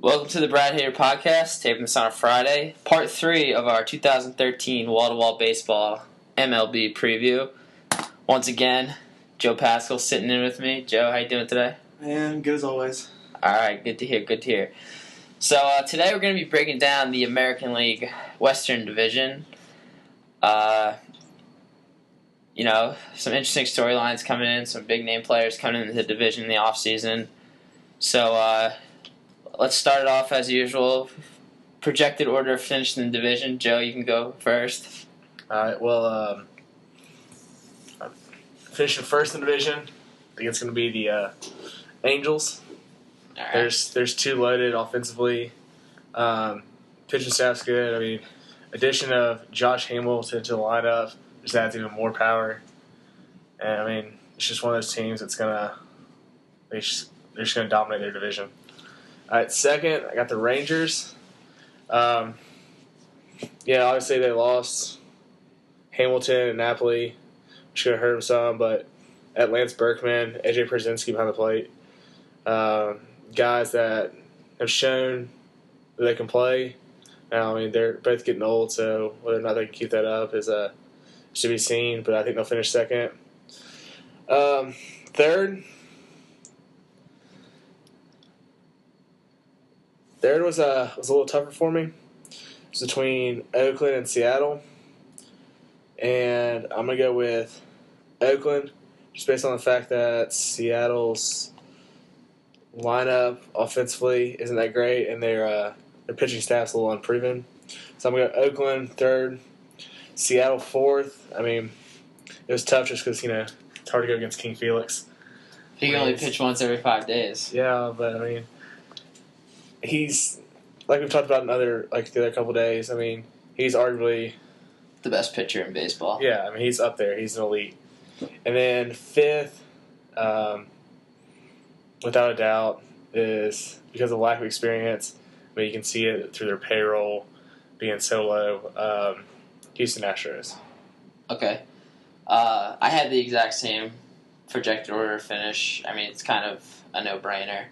Welcome to the Brad Haider podcast, taping this on a Friday. Part 3 of our 2013 wall-to-wall baseball MLB preview. Once again, Joe Pascal sitting in with me. Joe, how you doing today? Man, good as always. All right, good to hear. So today we're going to be breaking down the American League Western Division. Some interesting storylines coming in, some big-name players coming into the division in the offseason. So, let's start it off as usual. Projected order of finish in the division. Joe, you can go first. All right. Well, finishing first in the division, I think it's going to be the Angels. All right. There's two loaded offensively. Pitching staff's good. I mean, addition of Josh Hamilton to the lineup just adds even more power. And I mean, it's just one of those teams that's they're just going to dominate their division. All right, second, I got the Rangers. Obviously they lost Hamilton and Napoli, which could have hurt them some, but at Lance Berkman, AJ Pierzynski behind the plate, guys that have shown that they can play. Now, I mean, they're both getting old, so whether or not they can keep that up is should be seen, but I think they'll finish second. Third was a little tougher for me. It's between Oakland and Seattle. And I'm going to go with Oakland just based on the fact that Seattle's lineup offensively isn't that great and their pitching staff's a little unproven. So I'm going to go Oakland third, Seattle fourth. I mean, it was tough just because, it's hard to go against King Felix. He can only pitch once every 5 days. Yeah, but I mean, he's, like we've talked about in the other couple days, I mean, he's arguably the best pitcher in baseball. Yeah, I mean, he's up there. He's an elite. And then fifth, without a doubt, is because of lack of experience. I mean, you can see it through their payroll being so low. Houston Astros. Okay. I had the exact same projected order of finish. I mean, it's kind of a no-brainer.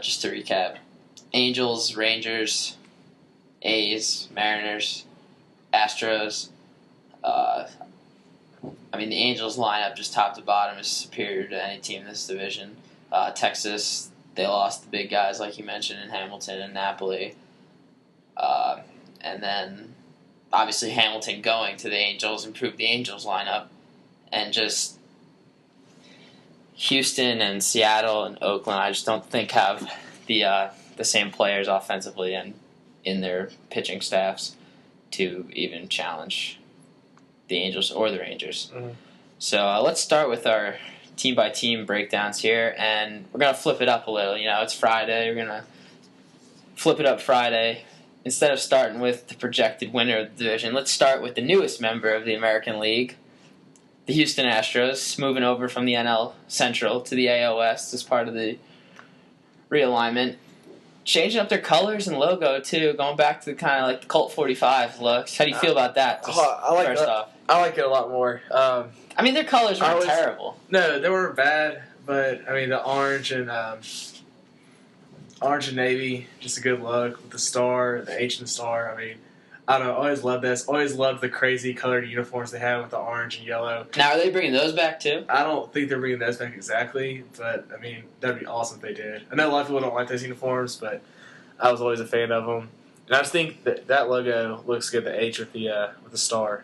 Just to recap. Angels, Rangers, A's, Mariners, Astros. The Angels lineup just top to bottom is superior to any team in this division. Texas, they lost the big guys like you mentioned in Hamilton and Napoli. And then obviously Hamilton going to the Angels improved the Angels lineup. And just Houston and Seattle and Oakland I just don't think have the same players offensively and in their pitching staffs to even challenge the Angels or the Rangers. Mm-hmm. So let's start with our team-by-team breakdowns here, and we're going to flip it up a little. It's Friday. We're going to flip it up Friday. Instead of starting with the projected winner of the division, let's start with the newest member of the American League, the Houston Astros, moving over from the NL Central to the AL West as part of the realignment. Changing up their colors and logo, too, going back to kind of like the Colt 45 looks. How do you feel about that? I like it a lot more. Their colors weren't terrible. No, they weren't bad, but, the orange and navy, just a good look with the star, the H and the star. I don't know, I always loved this. Always loved the crazy colored uniforms they have with the orange and yellow. Now, are they bringing those back, too? I don't think they're bringing those back exactly, but, that'd be awesome if they did. I know a lot of people don't like those uniforms, but I was always a fan of them. And I just think that logo looks good, the H with the star.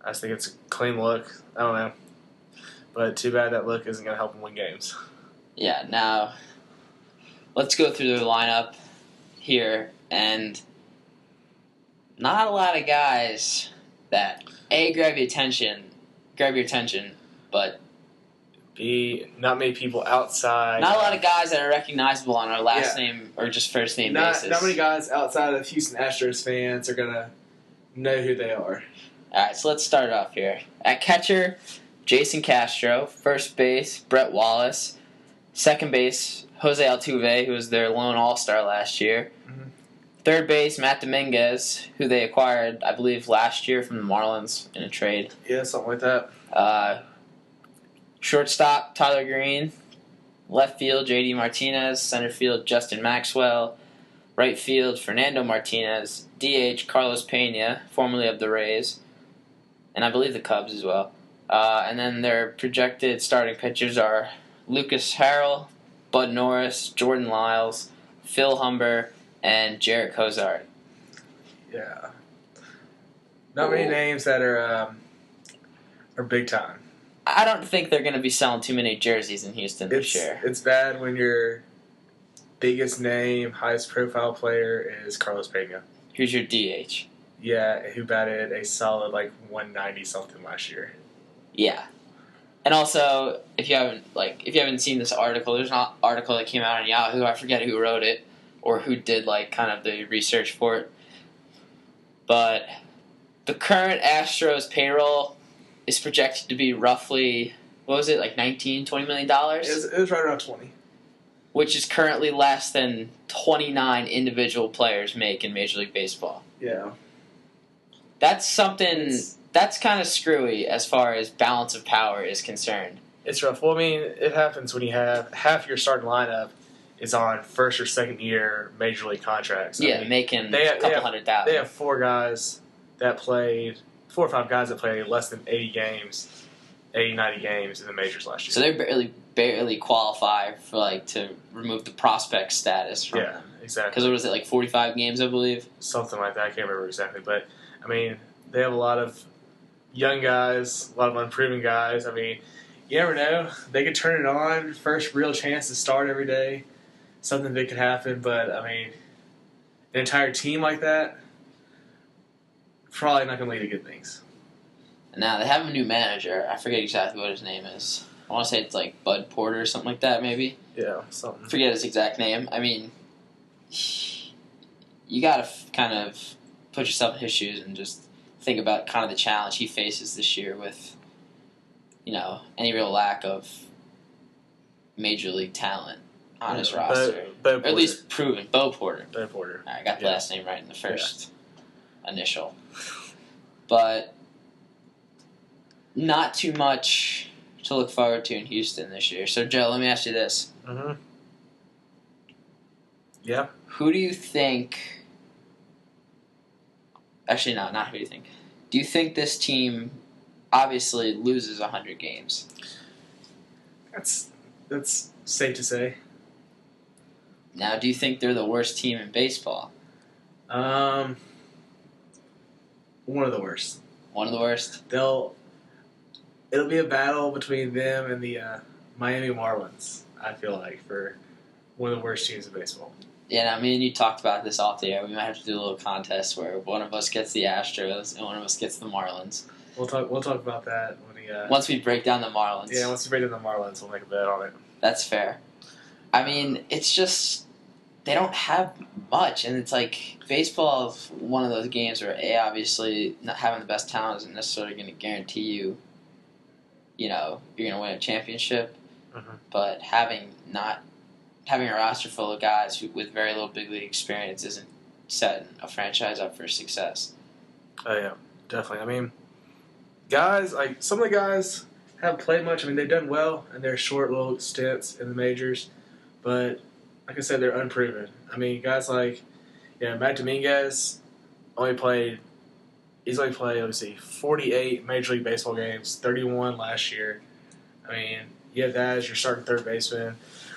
I just think it's a clean look. I don't know. But too bad that look isn't going to help them win games. Yeah, now, let's go through the lineup here, and not a lot of guys that grab your attention, but not many people outside. Not a lot of guys that are recognizable on our last name or just first name basis. Not many guys outside of Houston Astros fans are gonna know who they are. All right, so let's start off here. At catcher, Jason Castro. First base, Brett Wallace. Second base, Jose Altuve, who was their lone all-star last year. Mm-hmm. Third base, Matt Dominguez, who they acquired, I believe, last year from the Marlins in a trade. Yeah, something like that. Shortstop, Tyler Green. Left field, J.D. Martinez. Center field, Justin Maxwell. Right field, Fernando Martinez. DH, Carlos Pena, formerly of the Rays. And I believe the Cubs as well. And then their projected starting pitchers are Lucas Harrell, Bud Norris, Jordan Lyles, Phil Humber, and Jarrett Cozart. Yeah. Not many names that are big time. I don't think they're going to be selling too many jerseys in Houston this year. It's bad when your biggest name, highest profile player is Carlos Pena. Who's your DH? Yeah, who batted a solid 190 something last year. Yeah. And also, if you haven't seen this article, there's an article that came out on Yahoo. I forget who wrote it or who did kind of the research for it. But the current Astros payroll is projected to be roughly, what was it, $19, $20 million? It was right around 20. Which is currently less than 29 individual players make in Major League Baseball. Yeah. That's something, that's kind of screwy as far as balance of power is concerned. It's rough. Well, I mean, it happens when you have half your starting lineup is on first or second year Major League contracts. Making a couple $100,000. They have 4 or 5 guys that played less than 80 games, 80, 90 games in the majors last year. So they barely qualify for to remove the prospect status from them. Yeah, exactly. Because what was it, 45 games, I believe? Something like that. I can't remember exactly. But, I mean, they have a lot of young guys, a lot of unproven guys. I mean, you never know. They could turn it on. First real chance to start every day. Something big could happen. But, I mean, an entire team like that, probably not going to lead to good things. And now they have a new manager. I forget exactly what his name is. I want to say it's Bud Porter or something like that, maybe. Yeah, something. Forget his exact name. I mean, you got to kind of put yourself in his shoes and just think about kind of the challenge he faces this year with, any real lack of major league talent on his roster. Bo or at least proven. Bo Porter. Bo Porter. I got the last name right in the first initial. But not too much to look forward to in Houston this year. So, Joe, let me ask you this. Mm-hmm. Yeah. Who do you think... Actually, no, not who do you think. Do you think this team obviously loses 100 games? That's safe to say. Now, do you think they're the worst team in baseball? One of the worst. One of the worst? It'll be a battle between them and the Miami Marlins, I feel like, for one of the worst teams in baseball. Yeah, I mean, you talked about this off the air. We might have to do a little contest where one of us gets the Astros and one of us gets the Marlins. We'll talk about that once we break down the Marlins. Yeah, once we break down the Marlins, we'll make a bet on it. That's fair. I mean, it's just they don't have much, and it's baseball is one of those games where obviously not having the best talent isn't necessarily going to guarantee you, you're going to win a championship. Mm-hmm. But having a roster full of guys with very little big league experience isn't setting a franchise up for success. Oh yeah, definitely. I mean, guys some of the guys haven't played much. I mean, they've done well in their short little stints in the majors, but like I said, they're unproven. I mean, guys Matt Dominguez only played 48 Major League Baseball games, 31 last year. I mean, you have that as your starting third baseman.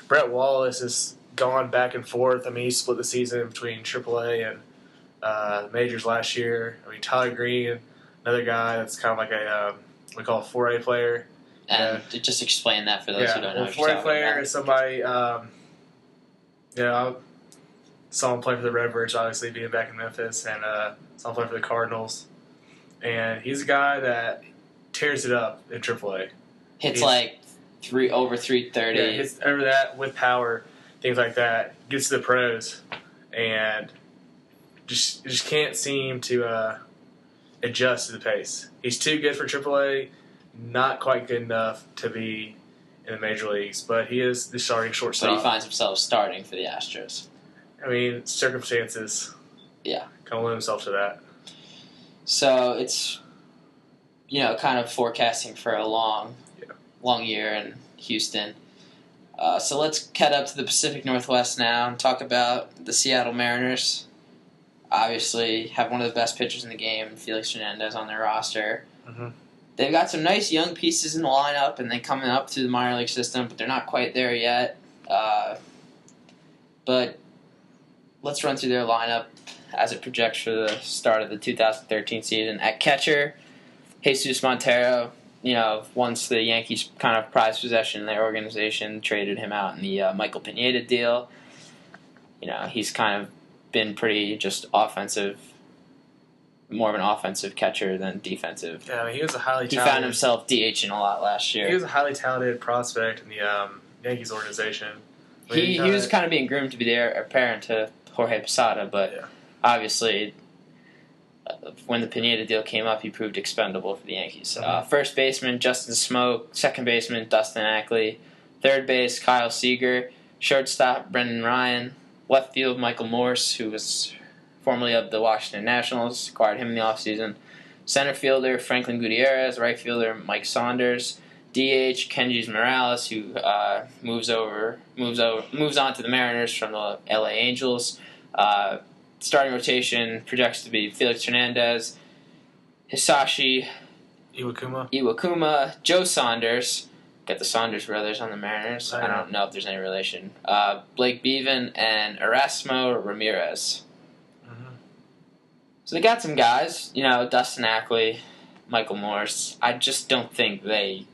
Brett Wallace has gone back and forth. I mean, he split the season between AAA and majors last year. I mean, Tyler Green, another guy that's kind of like we call a 4A player. And to just explain that for those who don't know. A 4A player is somebody, I saw him play for the Redbirds, obviously, being back in Memphis, and saw him play for the Cardinals. And he's a guy that tears it up in AAA. Hits over 330. Yeah, hits over that with power, things like that. Gets to the pros, and just can't seem to adjust to the pace. He's too good for AAA, not quite good enough to be in the major leagues, but he is the starting shortstop. But he finds himself starting for the Astros. I mean, circumstances. Yeah. Kind of lend himself to that. So it's, kind of forecasting for a long year in Houston. So let's head up to the Pacific Northwest now and talk about the Seattle Mariners. Obviously, have one of the best pitchers in the game, Felix Hernandez, on their roster. Mm-hmm. They've got some nice young pieces in the lineup, and they're coming up through the minor league system, but they're not quite there yet. But let's run through their lineup as it projects for the start of the 2013 season. At catcher, Jesus Montero. Once the Yankees kind of prized possession in their organization, traded him out in the Michael Pineda deal. He's kind of been pretty just offensive, more of an offensive catcher than defensive. Yeah, I mean, he was a highly He talented. found himself DHing a lot last year. He was a highly talented prospect in the Yankees organization. He was kind of being groomed to be the heir apparent to Jorge Posada, but obviously, when the Pineda deal came up, he proved expendable for the Yankees. First baseman, Justin Smoke. Second baseman, Dustin Ackley. Third base, Kyle Seager. Shortstop, Brendan Ryan. Left field, Michael Morse, who was formerly of the Washington Nationals. Acquired him in the offseason. Center fielder, Franklin Gutierrez. Right fielder, Mike Saunders. DH, Kenji Morales, who moves on to the Mariners from the LA Angels. Starting rotation projects to be Felix Hernandez, Hisashi Iwakuma, Joe Saunders. Got the Saunders brothers on the Mariners. I don't know if there's any relation. Blake Bevan and Erasmo Ramirez. Mm-hmm. So they got some guys. Dustin Ackley, Michael Morse. I just don't think they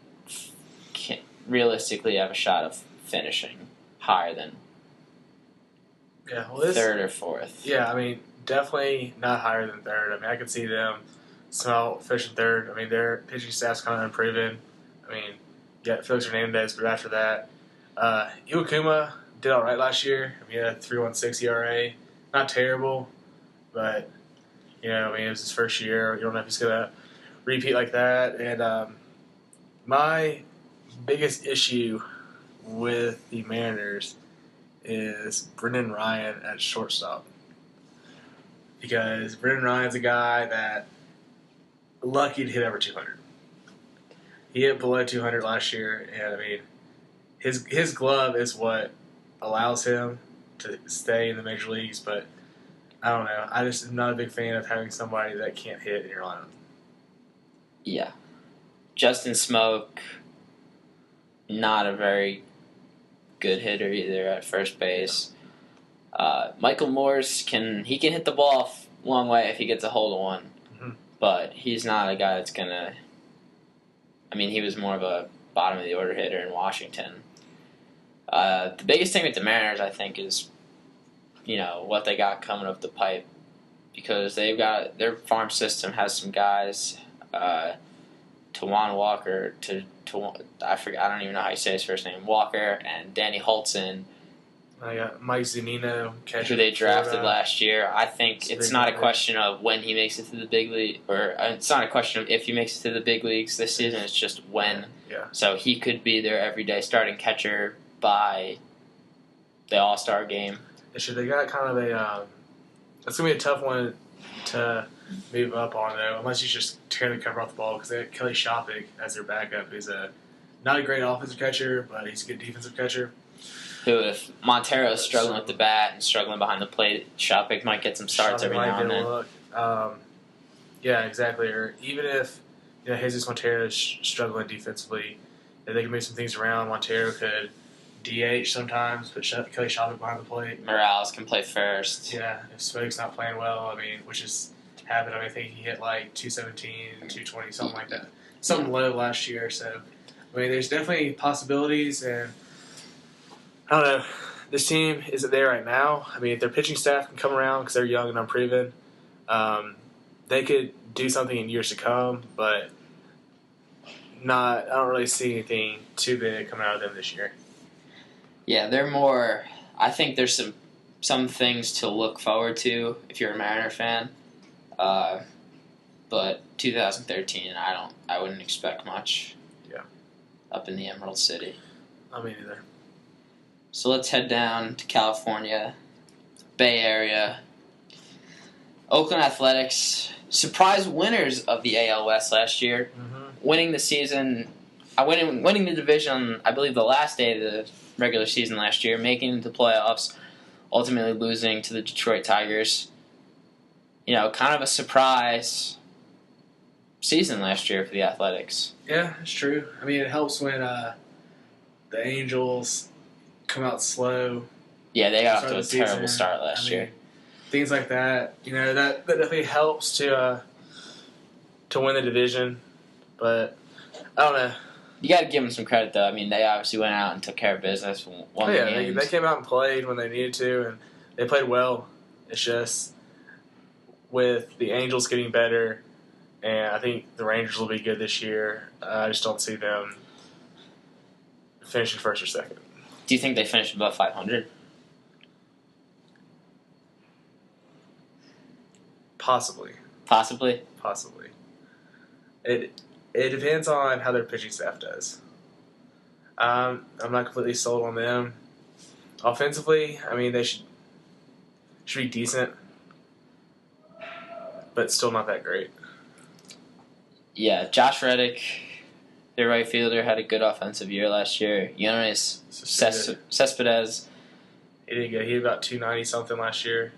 can realistically have a shot of finishing higher than third or fourth. Yeah, I mean, definitely not higher than third. I mean, I could see them finishing third. I mean, their pitching staff's kind of unproven. I mean, you got Felix Hernandez, but after that, Iwakuma did all right last year. I mean, he had a 3.16 ERA. Not terrible, but, it was his first year. You don't know if he's going to repeat like that. And my biggest issue with the Mariners is Brendan Ryan at shortstop. Because Brendan Ryan's a guy that lucky to hit over 200. He hit below 200 last year, and I mean, his glove is what allows him to stay in the major leagues, but I don't know. I just am not a big fan of having somebody that can't hit in your lineup. Yeah. Justin Smoke, not a very good hitter either at first base. Michael Morse can hit the ball a long way if he gets a hold of one, but he's not a guy that's gonna. I mean, he was more of a bottom of the order hitter in Washington. The biggest thing with the Mariners, I think, is what they got coming up the pipe, because they've got their farm system has some guys. Tawan Walker I forget. I don't even know how you say his first name. Walker and Danny Holtzen. I got Mike Zunino, who they drafted last year. I think it's not a question of when he makes it to the big league, or it's not a question of if he makes it to the big leagues this season. It's just when. Yeah. So he could be their everyday starting catcher by the All-Star game. They got kind of a. It's gonna be a tough one to move up on, though, unless you just tear the cover off the ball, because they have Kelly Shoppach as their backup, who's not a great offensive catcher, but he's a good defensive catcher. Who, if Montero is struggling with the bat and struggling behind the plate, Shoppach might get some starts every now and then. Yeah, exactly. Or even if Jesus Montero is struggling defensively, if they can move some things around, Montero could DH sometimes, put Kelly Shoppach behind the plate. Morales can play first. Yeah, if Smoke's not playing well, which is happened. I think he hit like 217, 220, something like that. Something low last year. So, there's definitely possibilities, and I don't know. This team isn't there right now. Their pitching staff can come around because they're young and unproven. They could do something in years to come, but I don't really see anything too big coming out of them this year. Yeah, they're more. I think there's some things to look forward to if you're a Mariner fan. But 2013, I wouldn't expect much. Yeah. Up in the Emerald City. I mean, either. So let's head down to California, Bay Area. Oakland Athletics, surprise winners of the AL West last year. Mm-hmm. Winning the season, winning the division, I believe, the last day of the regular season last year, making it to playoffs, ultimately losing to the Detroit Tigers. Kind of a surprise season last year for the Athletics. Yeah, it's true. I mean, it helps when the Angels come out slow. Yeah, they got off to a terrible start last year. Things like that, that definitely helps to win the division. But I don't know. You got to give them some credit, though. I mean, they obviously went out and took care of business, won the games. They came out and played when they needed to, and they played well. It's just with the Angels getting better, and I think the Rangers will be good this year. I just don't see them finishing first or second. Do you think they finish above 500? Possibly. Possibly? Possibly. It depends on how their pitching staff does. I'm not completely sold on them. Offensively, I mean, they should be decent, but still not that great. Yeah, Josh Reddick, their right fielder, had a good offensive year last year. Yoenis Cespedes. He did good. He had about 290 something last year.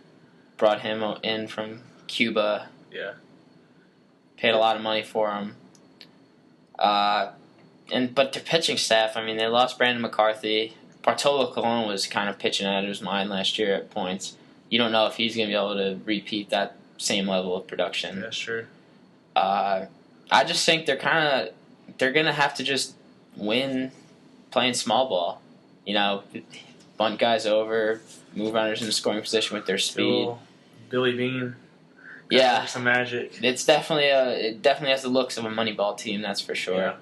Brought him in from Cuba. Yeah. Paid a lot of money for him. But their pitching staff, I mean, they lost Brandon McCarthy. Bartolo Colon was kind of pitching out of his mind last year at points. You don't know if he's going to be able to repeat that same level of production. Yeah, sure. I just think they're going to have to just win playing small ball. Bunt guys over, move runners into scoring position with their speed. Billy Bean. Yeah, some magic. It definitely has the looks of a Moneyball team, that's for sure.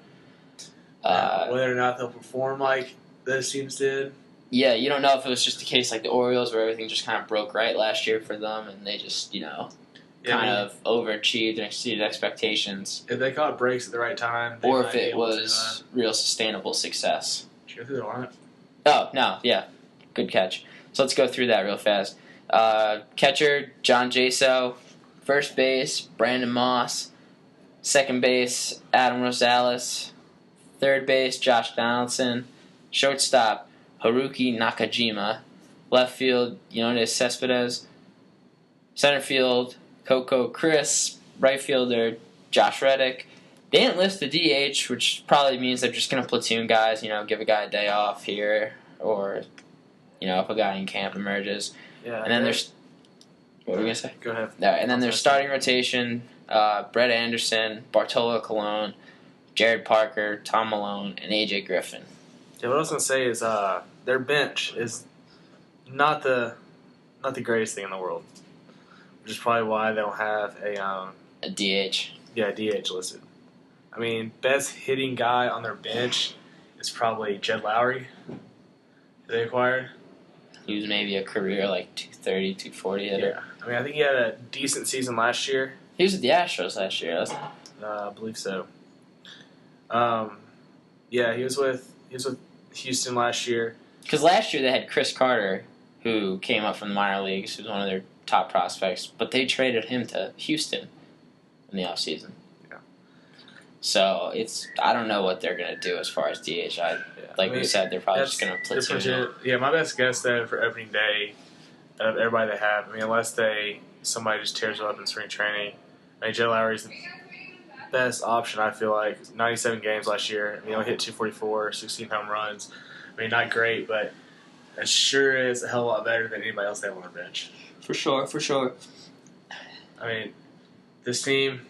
Yeah. Whether or not they'll perform like those teams did. Yeah, you don't know if it was just a case like the Orioles where everything just kind of broke right last year for them and they just kind of overachieved and exceeded expectations. If they caught breaks at the right time, or if it was real sustainable success. Did you go through the lineup? Oh no, yeah, good catch. So let's go through that real fast. Catcher John Jaso. First base, Brandon Moss. Second base, Adam Rosales. Third base, Josh Donaldson. Shortstop, Haruki Nakajima. Left field, Yoenis Cespedes. Center field, Coco Chris. Right fielder, Josh Reddick. They didn't list the DH, which probably means they're just going to platoon guys, give a guy a day off here, or, if a guy in camp emerges. Yeah. And then there's... What were we going to say? Go ahead. And then there's starting rotation, Brett Anderson, Bartolo Colon, Jared Parker, Tom Malone, and A.J. Griffin. Yeah, what I was going to say is their bench is not the greatest thing in the world, which is probably why they don't have a DH. Yeah, DH listed. I mean, best hitting guy on their bench is probably Jed Lowry, who they acquired. He was maybe a career 230, 240 hitter. Yeah. I mean, I think he had a decent season last year. He was with the Astros last year, wasn't he? I believe so. Yeah, he was with Houston last year. Because last year they had Chris Carter, who came up from the minor leagues, who was one of their top prospects, but they traded him to Houston in the offseason. Yeah. So I don't know what they're going to do as far as DH. We said, they're probably just going to platoon. Yeah, my best guess though for opening day of everybody they have, I mean, unless somebody just tears it up in spring training. I mean, Jed Lowry's the best option, I feel like. 97 games last year. He only hit 244, 16 home runs. I mean, not great, but it sure is a hell of a lot better than anybody else they have on their bench. For sure. I mean, this team,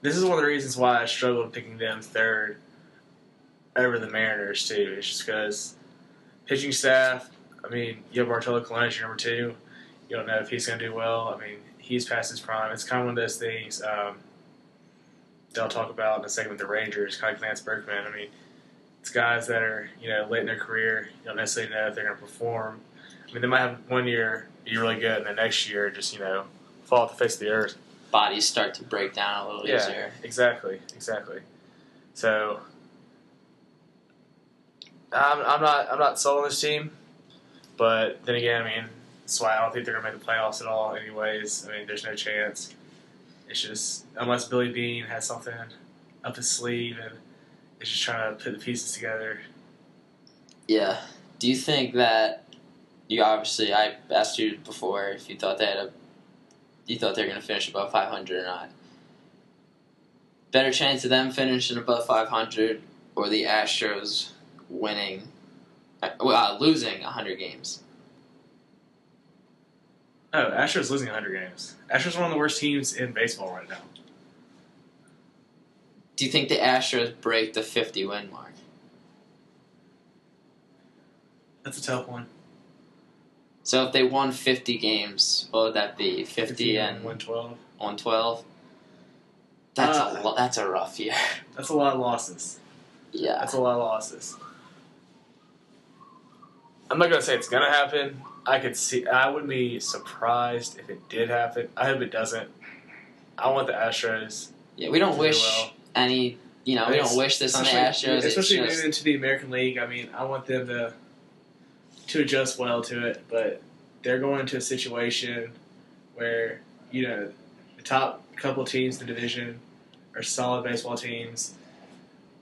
this is one of the reasons why I struggled picking them third over the Mariners, too. It's just because pitching staff, I mean, you have Bartolo Colon as your number 2. You don't know if he's going to do well. I mean, he's past his prime. It's kind of one of those things they'll talk about in a segment with the Rangers, kind of like Lance Berkman. I mean, it's guys that are, late in their career. You don't necessarily know if they're going to perform. I mean, they might have one year be really good, and the next year just, fall off the face of the earth. Bodies start to break down a little easier. Exactly. So, I'm not sold on this team, but then again, I mean, that's why I don't think they're going to make the playoffs at all anyways. I mean, there's no chance. It's just, unless Billy Bean has something up his sleeve and It's just trying to put the pieces together. Yeah. Do you think that I asked you before if you thought you thought they were going to finish above 500 or not? Better chance of them finishing above 500 or the Astros losing 100 games? Oh, Astros losing 100 games. Astros are one of the worst teams in baseball right now. Do you think the Astros break the 50-win mark? That's a tough one. So if they won 50 games, what would that be? 50 and 112. 112? That's a rough year. That's a lot of losses. Yeah. That's a lot of losses. I'm not gonna say it's gonna happen. I wouldn't be surprised if it did happen. I hope it doesn't. I want the Astros. Yeah, we don't wish well. any. We don't wish this on the Astros. Especially moving into the American League. I mean, I want them to adjust well to it, but they're going into a situation where the top couple teams in the division are solid baseball teams.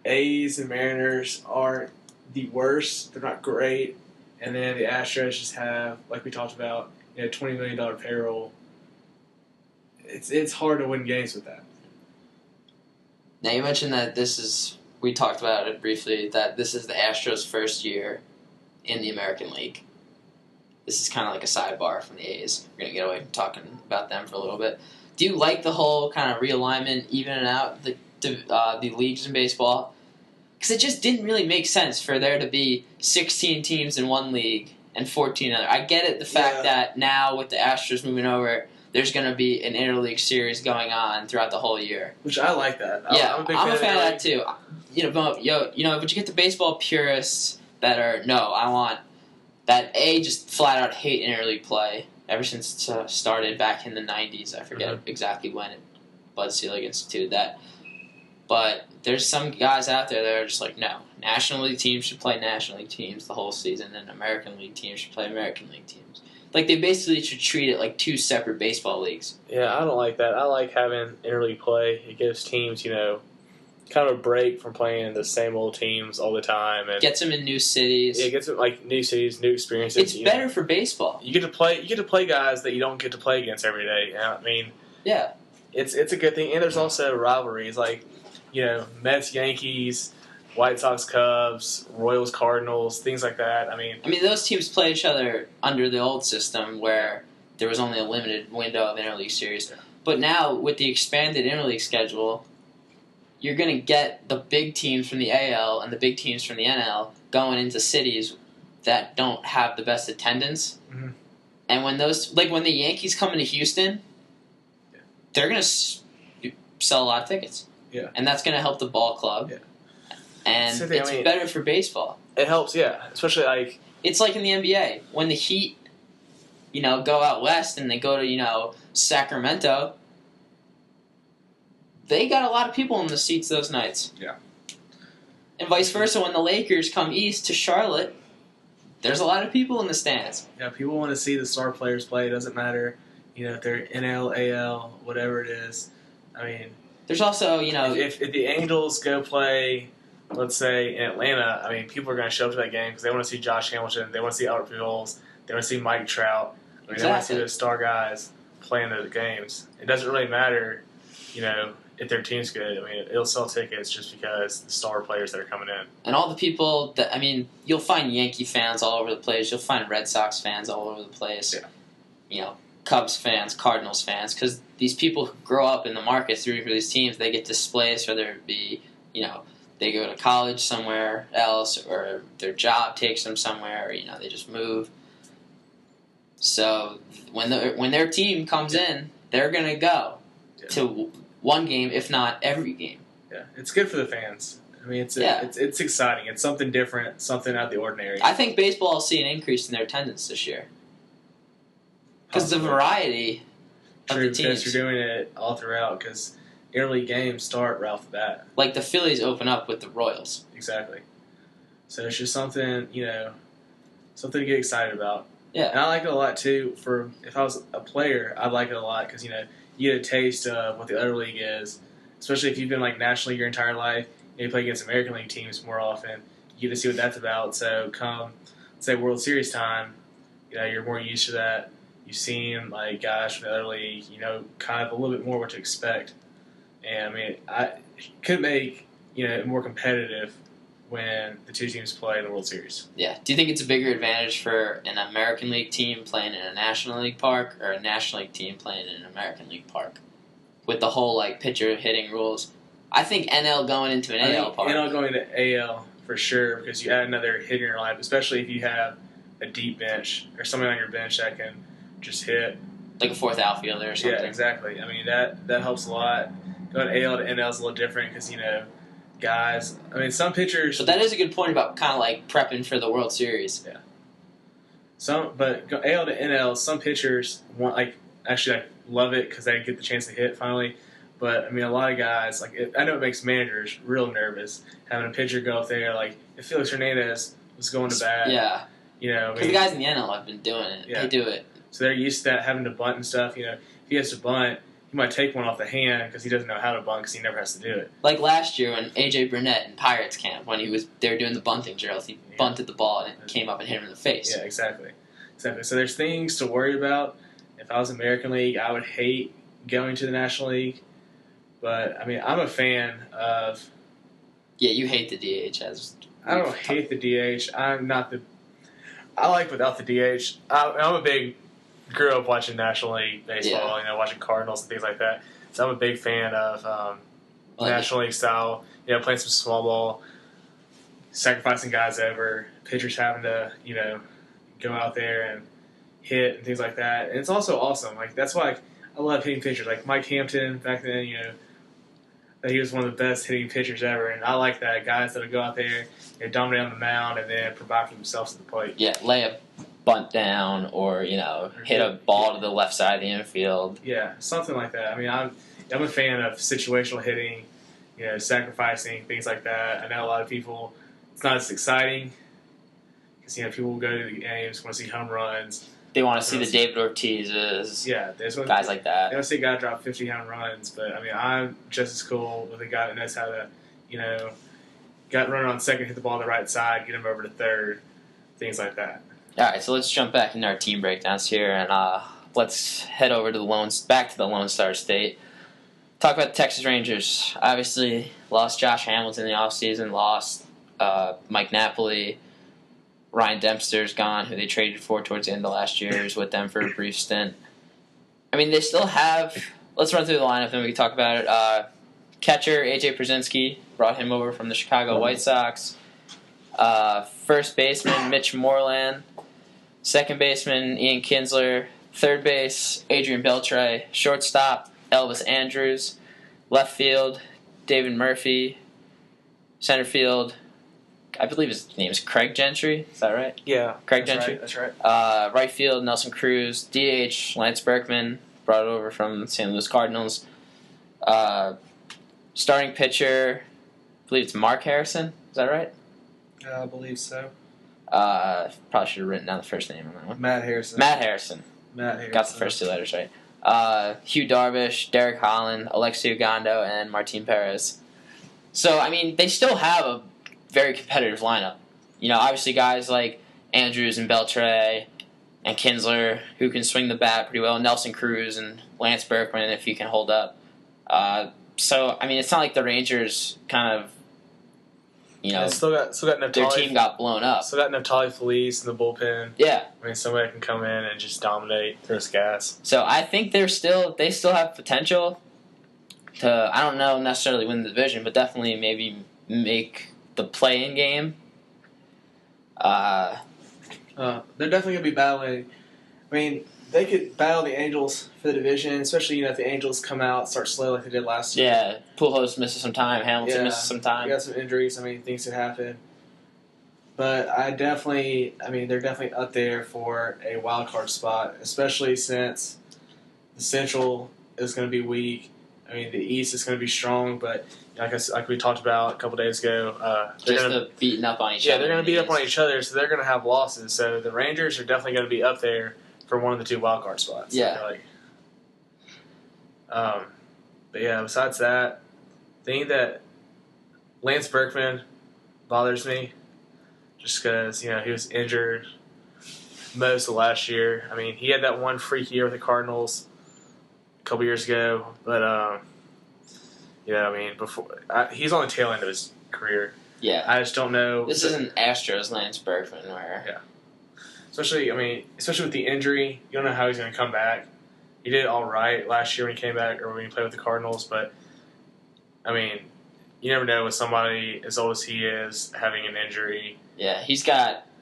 A's and Mariners aren't the worst; they're not great, and then the Astros just have, like we talked about, $20 million payroll. It's hard to win games with that. Now you mentioned that we talked about it briefly, that this is the Astros' first year in the American League. This is kind of like a sidebar from the A's. We're going to get away from talking about them for a little bit. Do you like the whole kind of realignment, evening out the leagues in baseball? Because it just didn't really make sense for there to be 16 teams in one league and 14 other. I get it, the fact that now with the Astros moving over, there's going to be an interleague series going on throughout the whole year. Which I like that. Yeah, I'm a fan of that too. But you get the baseball purists that are, no, I want that just flat out hate interleague play ever since it started back in the 90s. I forget exactly when Bud Selig instituted that. But there's some guys out there that are just like, no, National League teams should play National League teams the whole season, and American League teams should play American League teams. Like, they basically should treat it like two separate baseball leagues. Yeah, I don't like that. I like having interleague play. It gives teams, kind of a break from playing the same old teams all the time. And gets them in new cities. Yeah, it gets them new cities, new experiences. It's better for baseball. You get to play guys that you don't get to play against every day. I mean, yeah, it's a good thing. And there's also rivalries like, Mets, Yankees, White Sox, Cubs, Royals, Cardinals, things like that. I mean, those teams play each other under the old system where there was only a limited window of interleague series. But now, with the expanded interleague schedule, you're going to get the big teams from the AL and the big teams from the NL going into cities that don't have the best attendance. Mm-hmm. And when when the Yankees come into Houston, they're going to sell a lot of tickets. Yeah. And that's going to help the ball club. Yeah. And it's better for baseball. It helps, yeah. Especially it's like in the NBA. When the Heat, go out west and they go to, Sacramento, they got a lot of people in the seats those nights. Yeah. And vice versa, when the Lakers come east to Charlotte, there's a lot of people in the stands. Yeah, people want to see the star players play. It doesn't matter, if they're NL, AL, whatever it is. I mean, there's also, if the Angels go play, let's say, in Atlanta, I mean, people are going to show up to that game because they want to see Josh Hamilton, they want to see Albert Pujols, they want to see Mike Trout. I mean, They want to see those star guys playing those games. It doesn't really matter, if their team's good. I mean, it'll sell tickets just because the star players that are coming in. And all the people that, you'll find Yankee fans all over the place. You'll find Red Sox fans all over the place. Yeah. Cubs fans, Cardinals fans, because these people who grow up in the markets rooting for these teams, they get displaced, whether it be, they go to college somewhere else, or their job takes them somewhere, or, they just move. So when their team comes in, they're going to go to one game, if not every game. Yeah, it's good for the fans. I mean, it's exciting. It's something different, something out of the ordinary. I think baseball will see an increase in their attendance this year. Because the variety of the teams. Because you're doing it all throughout, because interleague games start right off the bat. Like the Phillies open up with the Royals. Exactly. So it's just something, something to get excited about. Yeah. And I like it a lot, too. If I was a player, I'd like it a lot because, you get a taste of what the other league is. Especially if you've been, National League your entire life. you play against American League teams more often. You get to see what that's about. So come, say, World Series time, you're more used to that. You've seen like guys from the other league, kind of a little bit more what to expect. And I mean, I could make it more competitive when the two teams play in the World Series. Yeah. Do you think it's a bigger advantage for an American League team playing in a National League park or a National League team playing in an American League park? With the whole pitcher hitting rules, I think NL going into an AL park. NL going to AL for sure because you add another hitter in your lineup, especially if you have a deep bench or somebody on your bench that can just hit. Like a fourth outfielder or something. Yeah, exactly. I mean, that helps a lot. Going AL to NL is a little different because, guys, I mean, some pitchers... But that is a good point about kind of prepping for the World Series. Yeah. But AL to NL, some pitchers love it because they get the chance to hit finally. But, I mean, a lot of guys, I know it makes managers real nervous having a pitcher go up there. If Felix Hernandez was going to bat. Yeah. Because the guys in the NL have been doing it. Yeah. They do it. So they're used to that, having to bunt and stuff. If he has to bunt, he might take one off the hand because he doesn't know how to bunt because he never has to do it. Like last year when A.J. Burnett in Pirates camp, when they were doing the bunting drills, he bunted the ball and it came up and hit him in the face. Yeah, exactly. So there's things to worry about. If I was American League, I would hate going to the National League. But, I mean, I'm a fan of... Yeah, you hate the DH. I don't hate the DH. I'm not the... I like without the DH. I'm a big... Grew up watching National League baseball, watching Cardinals and things like that. So I'm a big fan of National League style, playing some small ball, sacrificing guys over, pitchers having to, go out there and hit and things like that. And it's also awesome. That's why I love hitting pitchers. Like Mike Hampton back then, that he was one of the best hitting pitchers ever. And I like that. Guys that would go out there, dominate on the mound and then provide for themselves at the plate. Yeah, lay a bunt down or, hit a ball to the left side of the infield. Yeah, something like that. I mean, I'm a fan of situational hitting, sacrificing, things like that. I know a lot of people, it's not as exciting because, people will go to the games, want to see home runs. They want to see the David Ortizes, guys like that. They don't see a guy drop 50 home runs, but, I mean, I'm just as cool with a guy that knows how to, got runner on second, hit the ball on the right side, get him over to third, things like that. All right, so let's jump back into our team breakdowns here, and let's head over to back to the Lone Star State. Talk about the Texas Rangers. Obviously, lost Josh Hamilton in the offseason, lost Mike Napoli. Ryan Dempster's gone, who they traded for towards the end of last year. He was with them for a brief stint. I mean, they still have... Let's run through the lineup, and we can talk about it. Catcher, A.J. Przinsky, brought him over from the Chicago White Sox. First baseman, Mitch Moreland. Second baseman, Ian Kinsler. Third base, Adrian Beltre. Shortstop, Elvis Andrews. Left field, David Murphy. Center field, I believe his name is Craig Gentry. Is that right? Yeah. Craig Gentry. That's right. Right field, Nelson Cruz. DH, Lance Berkman, brought over from St. Louis Cardinals. Starting pitcher, I believe it's Mark Harrison. Is that right? I believe so. Probably should have written down the first name on that one. Matt Harrison. Got the first two letters right. Hugh Darvish, Derek Holland, Alexei Ogando, and Martin Perez. So, I mean, they still have a very competitive lineup. Obviously guys like Andrews and Beltre and Kinsler who can swing the bat pretty well, Nelson Cruz and Lance Berkman if he can hold up. So, I mean, it's not like the Rangers kind of, still got Naftali, their team got blown up. Still got Naftali Felice in the bullpen. Yeah. I mean, somebody can come in and just dominate, throw gas. So I think they still have potential to, I don't know necessarily win the division, but definitely maybe make the play-in game. They're definitely going to be battling. I mean, they could battle the Angels for the division, especially if the Angels come out, start slow like they did last year. Yeah, Pujols misses some time, Hamilton misses some time. Got some injuries. I mean, things could happen. But they're definitely up there for a wild card spot, especially since the Central is going to be weak. I mean, the East is going to be strong, but like we talked about a couple days ago, they're beating up on each other. Yeah, they're going to beat up on each other, so they're going to have losses. So the Rangers are definitely going to be up there for one of the two wild card spots. Yeah. But yeah, besides that, the thing that Lance Berkman bothers me just because, he was injured most of last year. I mean, he had that one freak year with the Cardinals a couple years ago, but, he's on the tail end of his career. Yeah. I just don't know. This isn't Astros Lance Berkman where... Yeah. Especially with the injury, you don't know how he's going to come back. He did all right last year when he came back or when he played with the Cardinals, but, you never know with somebody as old as he is having an injury. Yeah,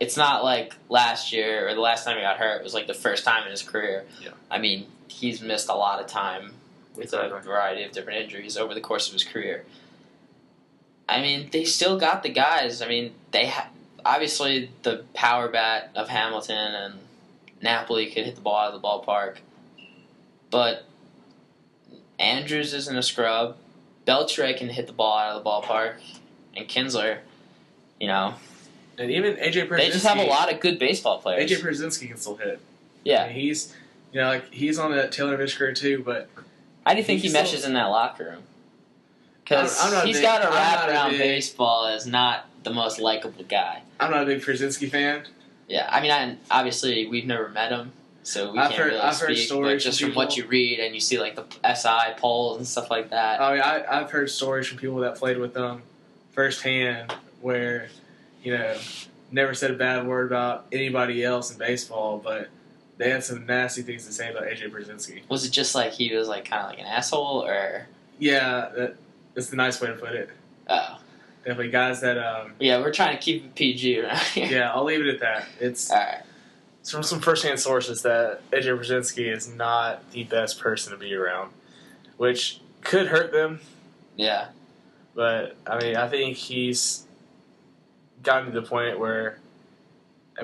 it's not like last year or the last time he got hurt. It was like the first time in his career. Yeah. I mean, he's missed a lot of time with a variety of different injuries over the course of his career. I mean, they still got the guys. I mean, obviously the power bat of Hamilton and Napoli could hit the ball out of the ballpark. But Andrews isn't a scrub. Beltre can hit the ball out of the ballpark. And Kinsler, And even AJ Pierzynski. They just have a lot of good baseball players. AJ Pierzynski can still hit. Yeah. I mean, he's on the tail end of his career too, but... How do you think he meshes in that locker room? Because he's got a wrap around baseball as not the most likable guy. I'm not a big Pierzynski fan. Yeah, I mean, obviously we've never met him, so we can't really speak. But just from what you read and you see, like the SI polls and stuff like that. I mean, I've heard stories from people that played with them firsthand, where never said a bad word about anybody else in baseball, but they had some nasty things to say about AJ Pierzynski. Was it just like he was like kind of like an asshole, or? Yeah, that's the nice way to put it. Oh. Definitely guys that... yeah, we're trying to keep it PG around here. Yeah, I'll leave it at that. It's Alright. It's from some first-hand sources that AJ Pierzynski is not the best person to be around, which could hurt them. Yeah. But, I think he's gotten to the point where,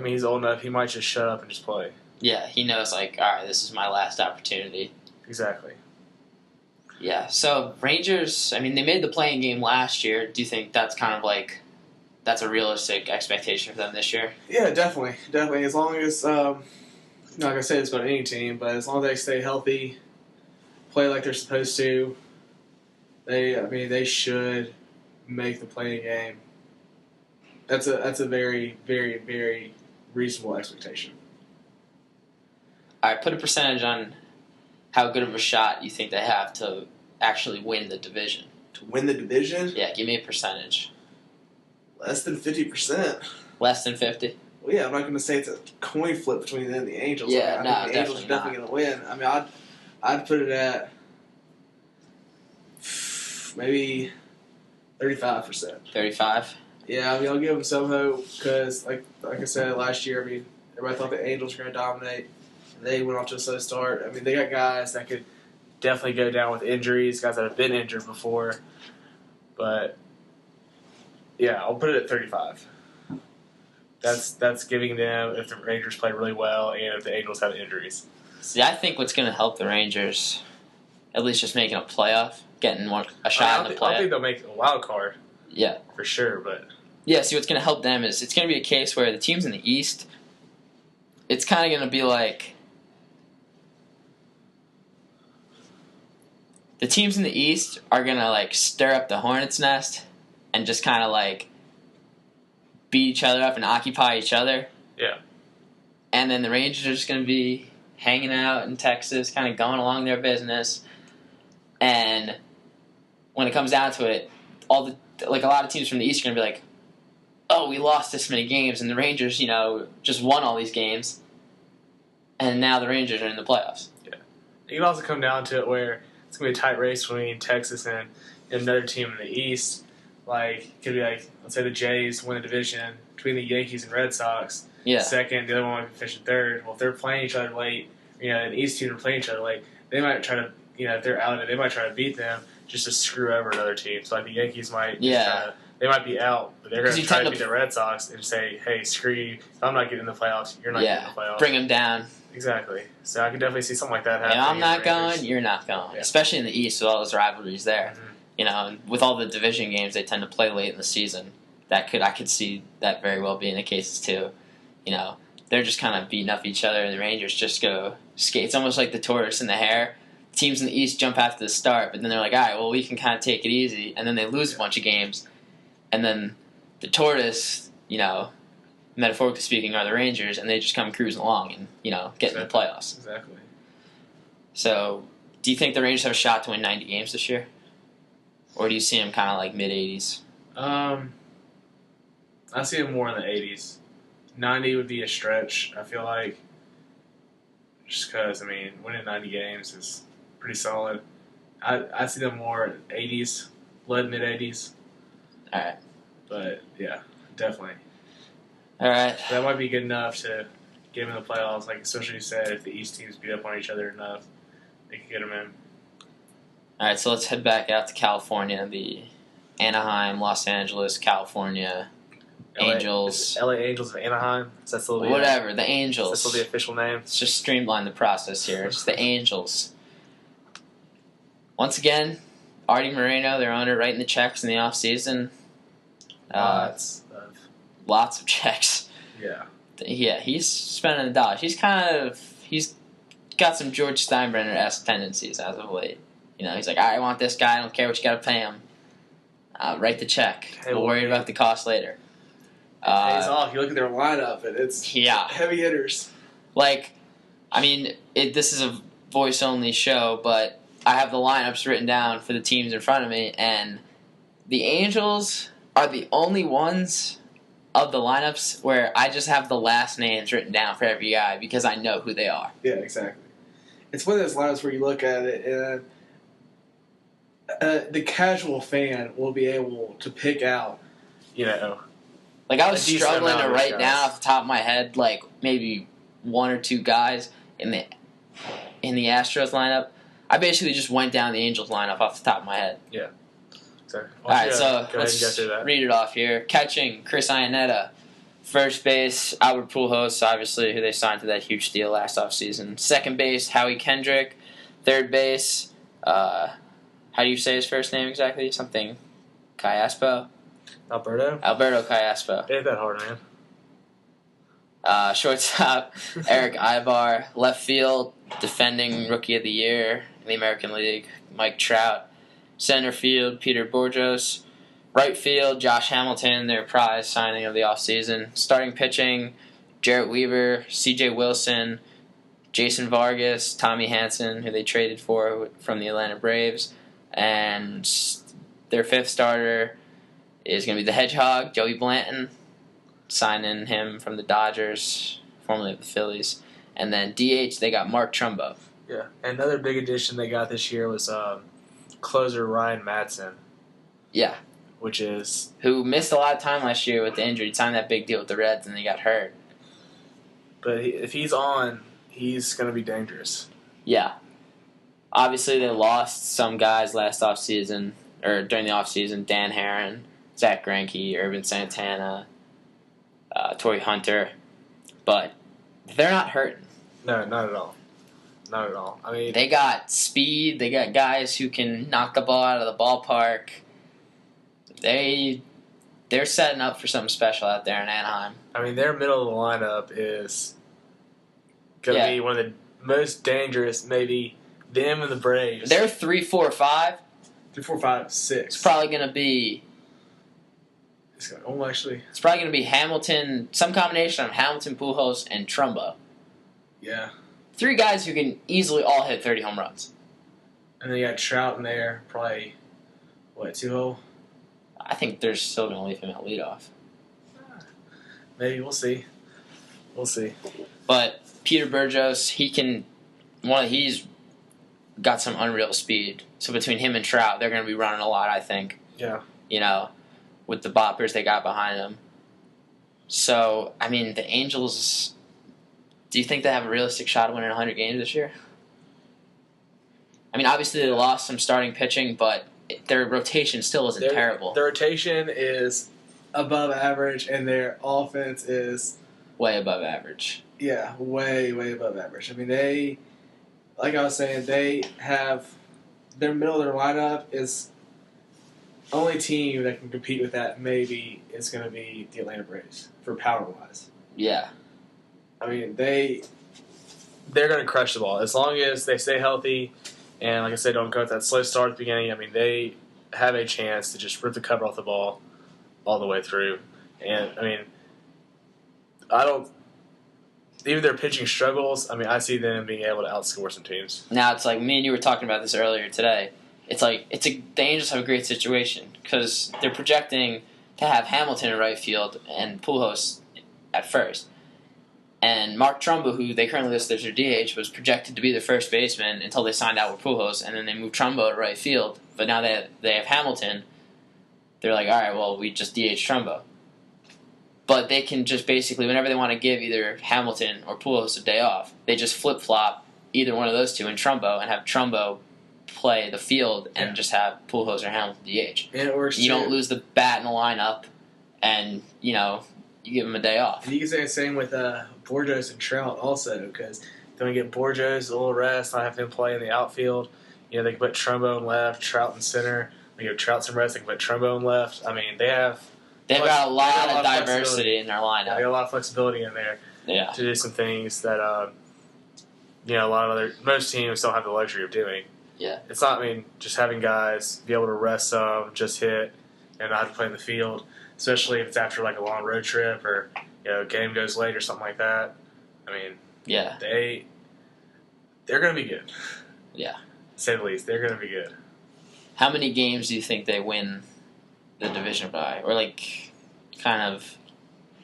he's old enough, he might just shut up and just play. Yeah, he knows, like, alright, this is my last opportunity. Exactly. Yeah, so Rangers, they made the playing game last year. Do you think that's kind of like, that's a realistic expectation for them this year? Yeah, definitely. Definitely. As long as, like I said, it's going to any team, but as long as they stay healthy, play like they're supposed to, they should make the playing game. That's a very, very, very reasonable expectation. All right, put a percentage on how good of a shot you think they have to actually win the division. To win the division? Yeah, give me a percentage. Less than 50%. Less than 50? Well, yeah, I'm not going to say it's a coin flip between them and the Angels. Yeah, I think the Angels are definitely going to win. I'd put it at maybe 35%. 35? Yeah, I'll give them some hope because, like I said last year, everybody thought the Angels were going to dominate. They went off to a slow start. They got guys that could definitely go down with injuries, guys that have been injured before. But, yeah, I'll put it at 35. That's giving them if the Rangers play really well and if the Angels have injuries. See, I think what's going to help the Rangers, at least just making a playoff, getting a shot in the playoff. I think they'll make a wild card. Yeah. For sure, but... Yeah, see, what's going to help them is it's going to be a case where the teams in the East, it's kind of going to be like... The teams in the East are going to, stir up the hornet's nest and just kind of, beat each other up and occupy each other. Yeah. And then the Rangers are just going to be hanging out in Texas, kind of going along their business. And when it comes down to it, a lot of teams from the East are going to be like, oh, we lost this many games, and the Rangers, just won all these games. And now the Rangers are in the playoffs. Yeah. It can also come down to it where it's going to be a tight race between Texas and another team in the East. It could be let's say the Jays win the division between the Yankees and Red Sox. Yeah. Second, the other one might be finishing third. Well, if they're playing each other late, and the East team are playing each other late, they might try to, if they're out of it, they might try to beat them just to screw over another team. So, the Yankees might they might be out, but they're going to try to beat the Red Sox and say, hey, screw you. If I'm not getting in the playoffs, you're not getting in the playoffs. Bring them down. Exactly. So I could definitely see something like that happening. If I'm not going, you're not going. Yeah. Especially in the East with all those rivalries there. Mm-hmm. And with all the division games they tend to play late in the season, I could see that very well being the case too. They're just kind of beating up each other, and the Rangers just go skate. It's almost like the tortoise and the hare. Teams in the East jump after the start, but then they're like, all right, well, we can kind of take it easy, and then they lose a bunch of games, and then the tortoise, metaphorically speaking, are the Rangers, and they just come cruising along and get in the playoffs. Exactly. So, do you think the Rangers have a shot to win 90 games this year, or do you see them kind of like mid-80s? I see them more in the 80s. 90 would be a stretch, I feel like. Just because, winning 90 games is pretty solid. I see them more 80s, mid-80s. All right. But, yeah, definitely. All right. That might be good enough to get them in the playoffs. Like, especially you said, if the East teams beat up on each other enough, they could get them in. All right, so let's head back out to California. The Anaheim, Los Angeles, California Angels. LA Angels of Anaheim. Is that still the whatever, the Angels. Is that still the official name? Let's just streamline the process here. It's the Angels. Once again, Artie Moreno, their owner, writing the checks in the offseason. Lots of checks. Yeah. Yeah, he's spending the dollars. He's got some George Steinbrenner-esque tendencies as of late. He's like, I want this guy. I don't care what you got to pay him. Write the check. We'll worry about the cost later. It pays off. You look at their lineup, and it's heavy hitters. This is a voice-only show, but I have the lineups written down for the teams in front of me, and the Angels are the only ones of the lineups where I just have the last names written down for every guy because I know who they are. Yeah, exactly. It's one of those lineups where you look at it, and the casual fan will be able to pick out, I was struggling to write down off the top of my head, maybe one or two guys in the Astros lineup. I basically just went down the Angels lineup off the top of my head. Yeah. Sorry. All right, so let's read it off here. Catching, Chris Iannetta. First base, Albert Pujols, obviously, who they signed to that huge deal last offseason. Second base, Howie Kendrick. Third base, how do you say his first name exactly? Something Callaspo? Alberto Callaspo. Ain't that hard, man. Shortstop, Eric Ibar. Left field, defending Rookie of the Year in the American League, Mike Trout. Center field, Peter Bourjos. Right field, Josh Hamilton, their prize signing of the offseason. Starting pitching, Jarrett Weaver, C.J. Wilson, Jason Vargas, Tommy Hanson, who they traded for from the Atlanta Braves. And their fifth starter is going to be the Hedgehog, Joey Blanton, signing him from the Dodgers, formerly of the Phillies. And then DH, they got Mark Trumbo. Yeah, another big addition they got this year was closer Ryan Madsen. Yeah. Who missed a lot of time last year with the injury. He signed that big deal with the Reds, and he got hurt. But if he's on, he's going to be dangerous. Yeah. Obviously, they lost some guys last offseason, or during the offseason. Dan Herron, Zach Greinke, Urban Santana, Torrey Hunter. But they're not hurting. No, not at all. Not at all. They got speed. They got guys who can knock the ball out of the ballpark. They're setting up for something special out there in Anaheim. Their middle of the lineup is going to be one of the most dangerous, maybe them and the Braves. They're 3, 4, 5. 3, 4, 5, 6. It's probably going to be. It's probably going to be Hamilton, some combination of Hamilton, Pujols, and Trumbo. Yeah. 3 guys who can easily all hit 30 home runs. And then you got Trout in there, probably, 2-0? I think they're still going to leave him at leadoff. Maybe. We'll see. But Peter Bourjos, he's got some unreal speed. So between him and Trout, they're going to be running a lot, I think. Yeah. With the boppers they got behind them. So, the Angels, do you think they have a realistic shot of winning 100 games this year? Obviously they lost some starting pitching, but their rotation still isn't terrible. Their rotation is above average, and their offense is way above average. Yeah, way above average. They, like I was saying, they have their middle of their lineup is only team that can compete with that. Maybe is going to be the Atlanta Braves for power wise. Yeah, they're going to crush the ball as long as they stay healthy. And like I said, don't go with that slow start at the beginning. They have a chance to just rip the cover off the ball all the way through. And, I mean, I don't – even their pitching struggles, I mean, I see them being able to outscore some teams. Now, it's like me and you were talking about this earlier today. It's like the Angels have a great situation because they're projecting to have Hamilton in right field and Pujols at first. And Mark Trumbo, who they currently list as their DH, was projected to be their first baseman until they signed out with Pujols, and then they moved Trumbo to right field. But now they have Hamilton. They're like, all right, well, we just DH Trumbo. But they can just basically, whenever they want to give either Hamilton or Pujols a day off, they just flip-flop either one of those two in Trumbo and have Trumbo play the field and just have Pujols or Hamilton DH. And it works You don't lose the bat in the lineup, and, you give them a day off. And you can say the same with Borjos and Trout also, because then we get Borjos a little rest, not having him play in the outfield. They can put Trumbo in left, Trout in center. They give Trout some rest, they can put Trumbo in left. I mean, they've got a lot of diversity in their lineup. They got a lot of flexibility in there to do some things that most teams don't have the luxury of doing. Yeah. It's not, just having guys be able to rest some, just hit, and not have to play in the field, especially if it's after like a long road trip or game goes late or something like that. Yeah. They're going to be good. Yeah. To say the least, they're going to be good. How many games do you think they win the division by? Or kind of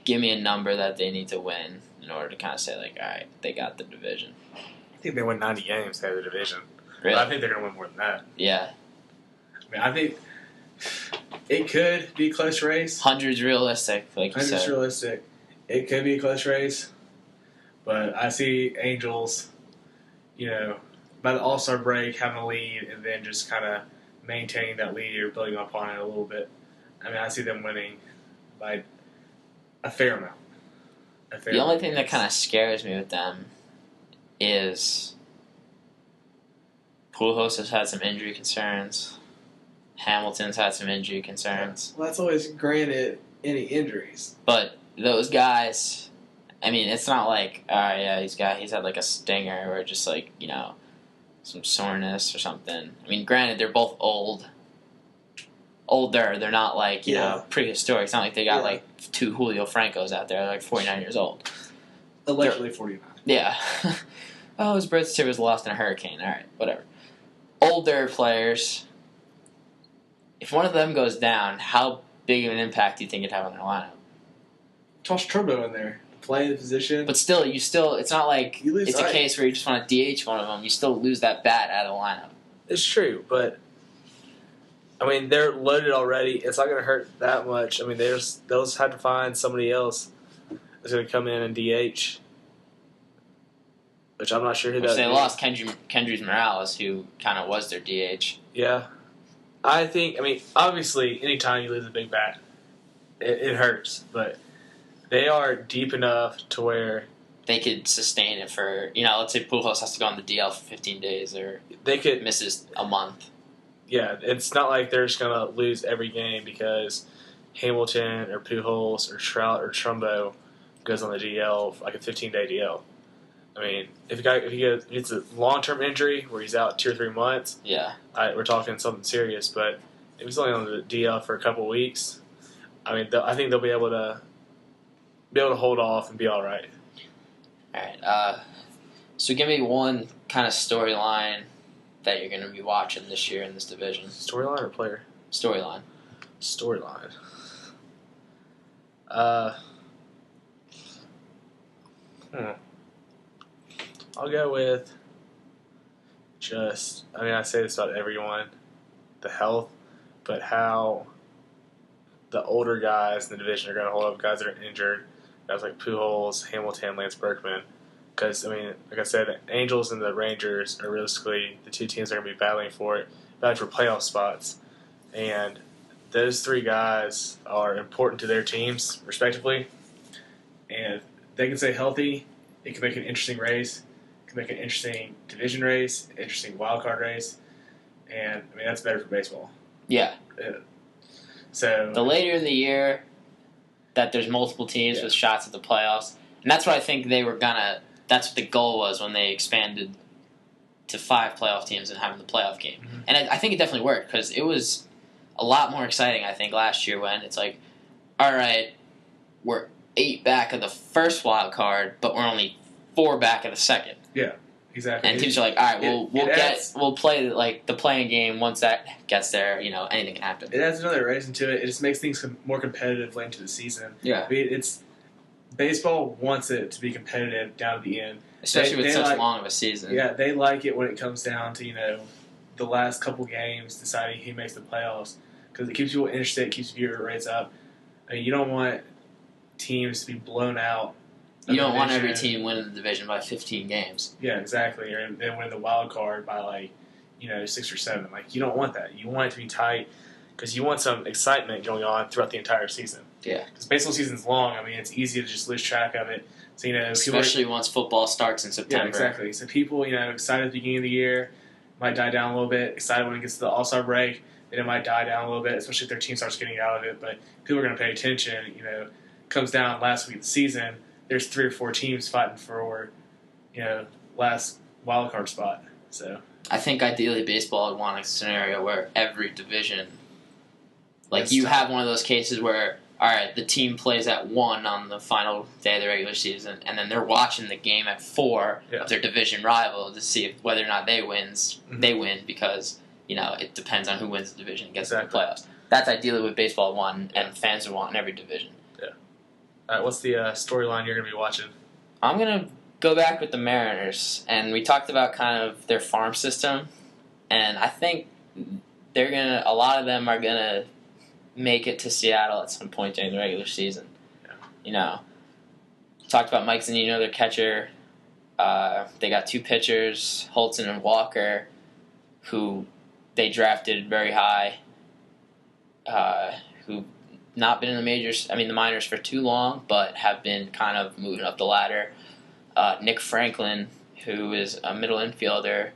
give me a number that they need to win in order to kind of say all right, they got the division. I think they win 90 games to have the division. Really? But I think they're going to win more than that. Yeah. I think it could be a close race. 100's realistic, like you said. 100's realistic. It could be a close race. But I see Angels, by the All-Star break, having a lead and then just kind of maintaining that lead or building upon it a little bit. I see them winning by a fair amount. The only thing that kind of scares me with them is Pujols has had some injury concerns. Hamilton's had some injury concerns. Well, that's always granted any injuries. But those guys, it's not like, he's had like a stinger or just some soreness or something. Granted, they're both older. They're not prehistoric. It's not like they got two Julio Francos out there. They're 49 years old. Allegedly 49. Yeah. Oh, his birth certificate was lost in a hurricane. All right, whatever. Older players, if one of them goes down, how big of an impact do you think it'd have on their lineup? Toss Trumbo in there. Play the position. But still, it's not like it's a case where you just want to DH one of them. You still lose that bat out of the lineup. It's true, but they're loaded already. It's not going to hurt that much. They'll just have to find somebody else that's going to come in and DH, which I'm not sure who that is. They lost Kendrys Morales, who kind of was their DH. Yeah. I think, obviously, anytime you lose a big bat, it hurts, but they are deep enough to where they could sustain it for, let's say Pujols has to go on the DL for 15 days or misses a month. Yeah, it's not like they're just going to lose every game because Hamilton or Pujols or Trout or Trumbo goes on the DL, like a 15-day DL. If it's a long-term injury where he's out 2 or 3 months, we're talking something serious. But if he's only on the DL for a couple of weeks, I think they'll be able to hold off and be all right. All right. So give me one kind of storyline that you're going to be watching this year in this division. Storyline or player? Storyline. I'll go with I say this about everyone, the health, but how the older guys in the division are going to hold up guys that are injured, guys like Pujols, Hamilton, Lance Berkman. Because, like I said, the Angels and the Rangers are realistically the two teams that are going to be battling for playoff spots. And those three guys are important to their teams, respectively. And if they can stay healthy, it can make an interesting race. It can make an interesting division race, an interesting wild card race. And, that's better for baseball. Yeah. So the later in the year that there's multiple teams with shots at the playoffs, and that's what I think they were gonna. That's what the goal was when they expanded to 5 playoff teams and having the playoff game. Mm-hmm. And I think it definitely worked because it was a lot more exciting. I think last year when it's like, all right, we're 8 back of the first wild card, but we're only 4 back of the second. Yeah, exactly. And teams are like, all right, we'll play like the playing game. Once that gets there, anything can happen. It adds another reason to it. It just makes things more competitive late into the season. Yeah. I mean, it's baseball wants it to be competitive down to the end, especially with such long of a season. Yeah, they like it when it comes down to the last couple games deciding who makes the playoffs because it keeps people interested, it keeps viewer rates up. I mean, you don't want teams to be blown out. You don't want every team winning the division by 15 games. Yeah, exactly. Or then win the wild card by 6 or 7. Like, you don't want that. You want it to be tight because you want some excitement going on throughout the entire season. Yeah. Because baseball season's long. I mean, it's easy to just lose track of it. So, especially once football starts in September. Yeah, exactly. So people, excited at the beginning of the year, might die down a little bit. Excited when it gets to the All-Star break, then it might die down a little bit, especially if their team starts getting out of it. But people are going to pay attention. Comes down last week of the season, there's 3 or 4 teams fighting for, last wild card spot. So I think ideally baseball would want a scenario where every division, have one of those cases where, all right, the team plays at 1 on the final day of the regular season, and then they're watching the game at 4 of their division rival to see whether or not they win because it depends on who wins the division and gets to the playoffs. That's ideally what baseball won, and fans would want in every division. Yeah. All right, what's the storyline you're going to be watching? I'm going to go back with the Mariners, and we talked about kind of their farm system, and I think a lot of them are going to make it to Seattle at some point during the regular season. Yeah. Talked about Mike Zunino, their catcher. They got 2 pitchers, Holton and Walker, who they drafted very high, who not been in the minors for too long, but have been kind of moving up the ladder. Nick Franklin, who is a middle infielder,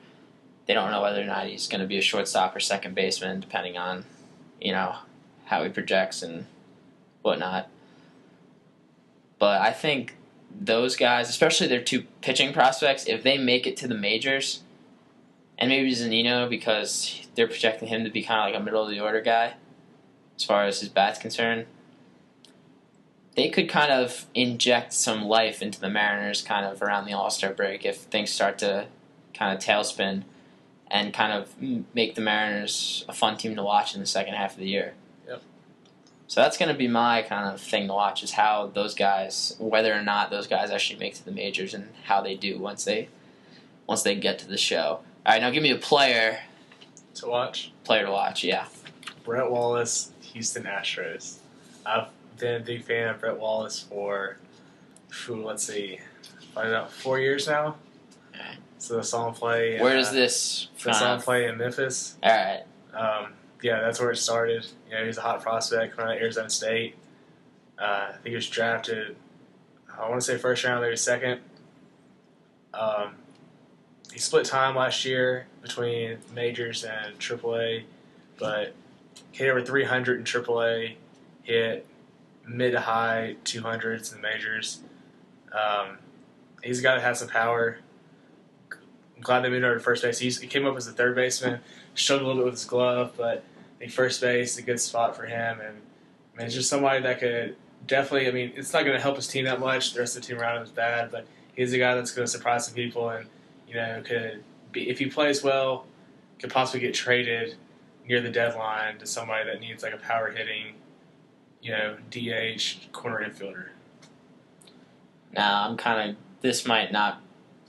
they don't know whether or not he's going to be a shortstop or second baseman, depending on, how he projects and whatnot. But I think those guys, especially their 2 pitching prospects, if they make it to the majors, and maybe Zunino because they're projecting him to be kind of like a middle-of-the-order guy as far as his bat's concerned, they could kind of inject some life into the Mariners kind of around the All-Star break if things start to kind of tailspin and kind of make the Mariners a fun team to watch in the second half of the year. Yep. So that's going to be my kind of thing to watch is how those guys, whether or not those guys actually make to the majors and how they do once they get to the show. All right, now give me a player to watch. Player to watch, yeah. Brett Wallace, Houston Astros. I've been a big fan of Brett Wallace for, let's see, about 4 years now. Right. So I saw him play. Where does this? I saw him play in Memphis. All right. Yeah, that's where it started. He's a hot prospect from Arizona State. I think he was drafted, I want to say first round, maybe second. He split time last year between majors and AAA, but hit over 300 in AAA, hit mid to high 200s in the majors. He's a guy that has some power. I'm glad they moved over to first base. He came up as a third baseman, struggled a little bit with his glove, but I think first base is a good spot for him. And it's just somebody that could definitely, it's not going to help his team that much. The rest of the team around him is bad, but he's a guy that's going to surprise some people and, could be, if he plays well, could possibly get traded near the deadline to somebody that needs like a power hitting, DH corner infielder. Now, this might not,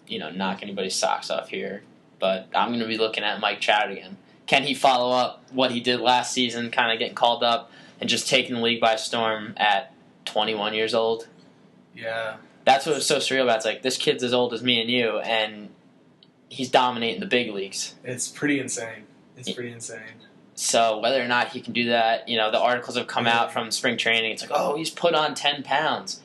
knock anybody's socks off here, but I'm going to be looking at Mike Trout again. Can he follow up what he did last season, kind of getting called up and just taking the league by storm at 21 years old? Yeah. That's what was so surreal about it. It's like, this kid's as old as me and you, and he's dominating the big leagues. It's pretty insane. So whether or not he can do that, the articles have come out from spring training. It's like, oh, he's put on 10 pounds.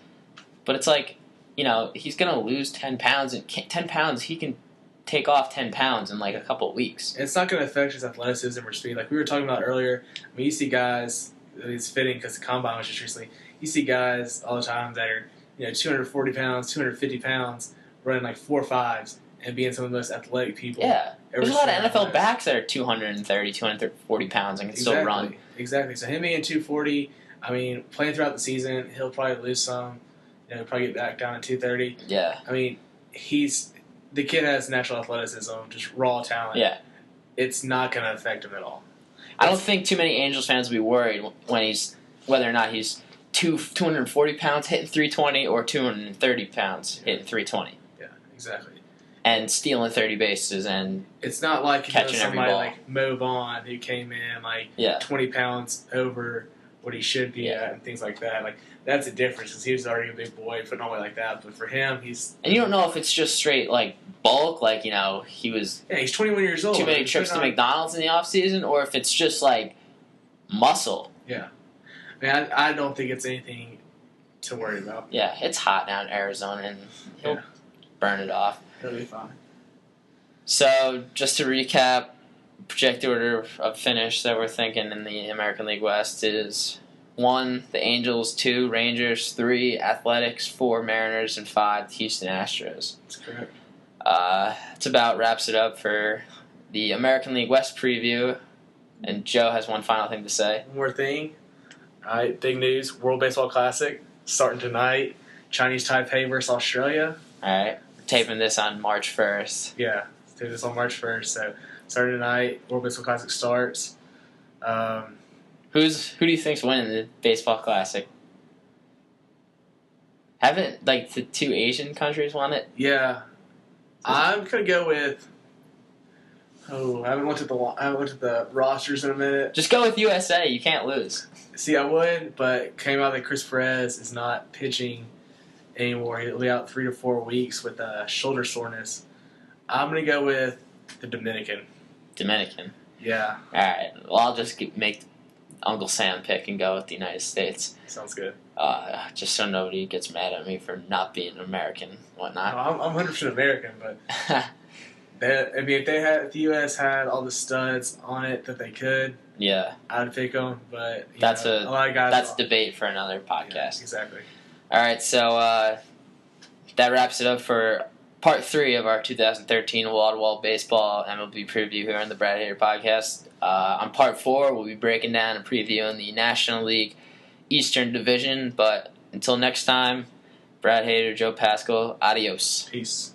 But it's like, he's going to lose 10 pounds. And 10 pounds, he can take off 10 pounds in like a couple of weeks. It's not going to affect his athleticism or speed. Like we were talking about earlier, you see guys, it's fitting because the combine was just recently, you see guys all the time that are 240 pounds, 250 pounds, running like 4.5s and being some of the most athletic people. Yeah. There's a lot of NFL backs that are 230, 240 pounds and can still run. Exactly. So him being 240, I mean, playing throughout the season, he'll probably lose some. Probably get back down to 230. Yeah. I mean, the kid has natural athleticism, just raw talent. Yeah. It's not going to affect him at all. I don't think too many Angels fans will be worried whether or not he's 240 pounds hitting 320 or 230 pounds hitting 320. Yeah, exactly. And stealing 30 bases and it's not like catching every somebody ball. like Mo Vaughn who came in 20 pounds over what he should be at and things like that. Like that's a difference because he was already a big boy putting on weight like that. But for him, and you don't know if it's just straight like bulk, like he was he's 21 years old. Too many trips to McDonald's in the off season, or if it's just like muscle. Yeah, I mean, I don't think it's anything to worry about. Yeah, it's hot now in Arizona, and he'll burn it off. He'll be fine. So, just to recap, projected order of finish that we're thinking in the American League West is 1, the Angels, 2, Rangers, 3, Athletics, 4, Mariners, and 5, Houston Astros. That's correct. It's about wraps it up for the American League West preview. And Joe has one final thing to say. One more thing. All right, big news. World Baseball Classic starting tonight. Chinese Taipei versus Australia. All right. We're taping this on March 1st. Yeah, do this on March 1st. So starting tonight, World Baseball Classic starts. Who do you think's winning the baseball classic? Haven't the 2 Asian countries won it? Yeah, I'm gonna go with. Oh, I haven't looked at the rosters in a minute. Just go with USA. You can't lose. See, I would, but came out that Chris Perez is not pitching anymore. He'll be out 3 to 4 weeks with shoulder soreness. I'm gonna go with the Dominican. Dominican. Yeah. All right. Well, I'll just make Uncle Sam pick and go with the United States. Sounds good. Just so nobody gets mad at me for not being American and whatnot. No, I'm 100% American, but if the U.S. had all the studs on it that they could, I'd pick them. But that's a lot of guys. That's debate for another podcast. Yeah, exactly. All right, so that wraps it up for Part 3 of our 2013 wall-to-wall baseball MLB preview here on the Brad Haider podcast. On Part 4, we'll be breaking down and previewing the National League Eastern Division. But until next time, Brad Haider, Joe Pascal, adios. Peace.